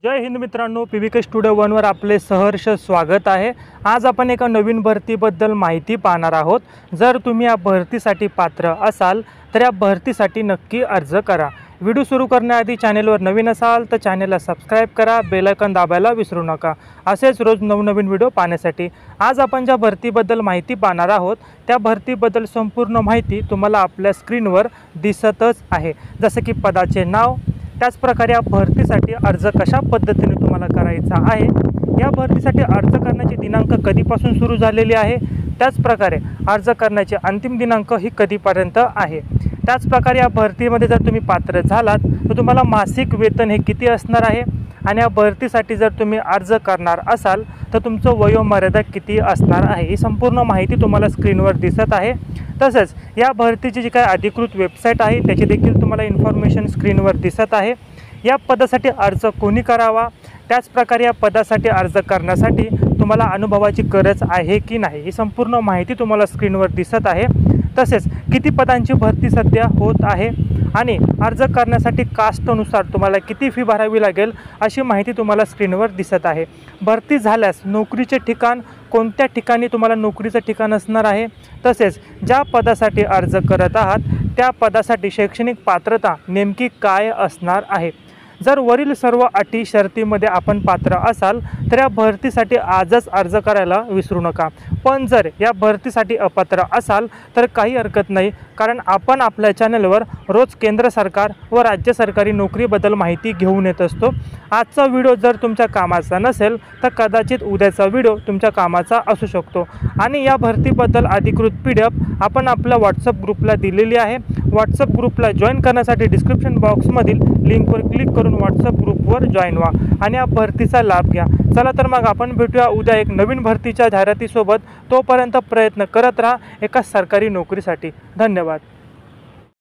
जय हिंद मित्रांनो, PVK studio 1 वर आपले सहर्ष स्वागत आहे। आज आपण एका नवीन भरतीबद्दल माहिती पाहणार आहोत। जर तुम्ही या भरतीसाठी पात्र असाल तर या भरतीसाठी नक्की अर्ज करा। व्हिडिओ सुरू करण्याआधी चॅनलवर नवीन असाल तर चॅनलला सबस्क्राइब करा, बेल आयकॉन दाबायला विसरू नका। असेच रोज नवनवीन व्हिडिओ पाहण्यासाठी आज आपण ज्या भरतीबद्दल माहिती पाहणार आहोत त्या भरतीबद्दल संपूर्ण माहिती तुम्हाला आपल्या स्क्रीनवर दिसतच आहे। जसे की पदाचे नाव, त्याच प्रकारे या भरतीसाठी अर्ज कशा पद्धतीने तुम्हाला करायचा आहे, या भरतीसाठी अर्ज करण्याची दिनांक कधीपासून सुरू झालेली आहे, त्याच प्रकारे अर्ज करण्याचे अंतिम दिनांक ही कधीपर्यंत आहे। त्याच प्रकारे या भरतीमध्ये जर तुम्ही पात्र झालात तर तुम्हाला मासिक वेतन हे किती असणार आहे आणि या भरतीसाठी जर तुम्ही अर्ज करणार असाल तर तुमचं वयोमर्यादा किती असणार आहे, ही संपूर्ण माहिती तुम्हाला स्क्रीनवर दिसत आहे। तसेच या भरतीची जी काही अधिकृत वेबसाईट आहे त्याची देखील तुम्हाला इन्फॉर्मेशन स्क्रीनवर दिसत आहे। या पदासाठी अर्ज कोणी करावा, त्याच प्रकारे या पदासाठी अर्ज करण्यासाठी तुम्हाला अनुभवाची गरज आहे की नाही, ही संपूर्ण माहिती तुम्हाला स्क्रीनवर दिसत आहे। तसेच किती पदांची भरती सध्या होत आहे आणि अर्ज करण्यासाठी कास्टनुसार तुम्हाला किती फी भरावी लागेल अशी माहिती तुम्हाला स्क्रीनवर दिसत आहे। भरती झाल्यास नोकरीचे ठिकाण, कोणत्या ठिकाणी तुम्हाला नोकरीचं ठिकाण असणार आहे, तसेच ज्या पदासाठी अर्ज करत आहात त्या पदासाठी शैक्षणिक पात्रता नेमकी काय असणार आहे। जर वरील सर्व अटी शर्तीमध्ये आपण पात्र असाल तर या भरतीसाठी आजच अर्ज करायला विसरू नका। पण जर या भरतीसाठी अपात्र असाल तर काही हरकत नाही, कारण आपण आपल्या चॅनलवर रोज केंद्र सरकार व राज्य सरकारी नोकरीबद्दल माहिती घेऊन येत असतो। आजचा व्हिडिओ जर तुमच्या कामाचा नसेल तर कदाचित उद्याचा व्हिडिओ तुमच्या कामाचा असू शकतो। आणि या भरतीबद्दल अधिकृत PDF आपण आपल्या व्हॉट्सअप ग्रुपला दिलेली आहे। व्हॉट्सअप ग्रुपला जॉईन करण्यासाठी डिस्क्रिप्शन बॉक्समधील लिंकवर क्लिक करून व्हॉट्सअप ग्रुपवर जॉईन व्हा आणि या भरतीचा लाभ घ्या। चला तर मग आपण भेटूया उद्या एक नवीन भरतीच्या जाहिरातीसोबत। तोपर्यंत प्रयत्न करत राहा एका सरकारी नोकरीसाठी। धन्यवाद।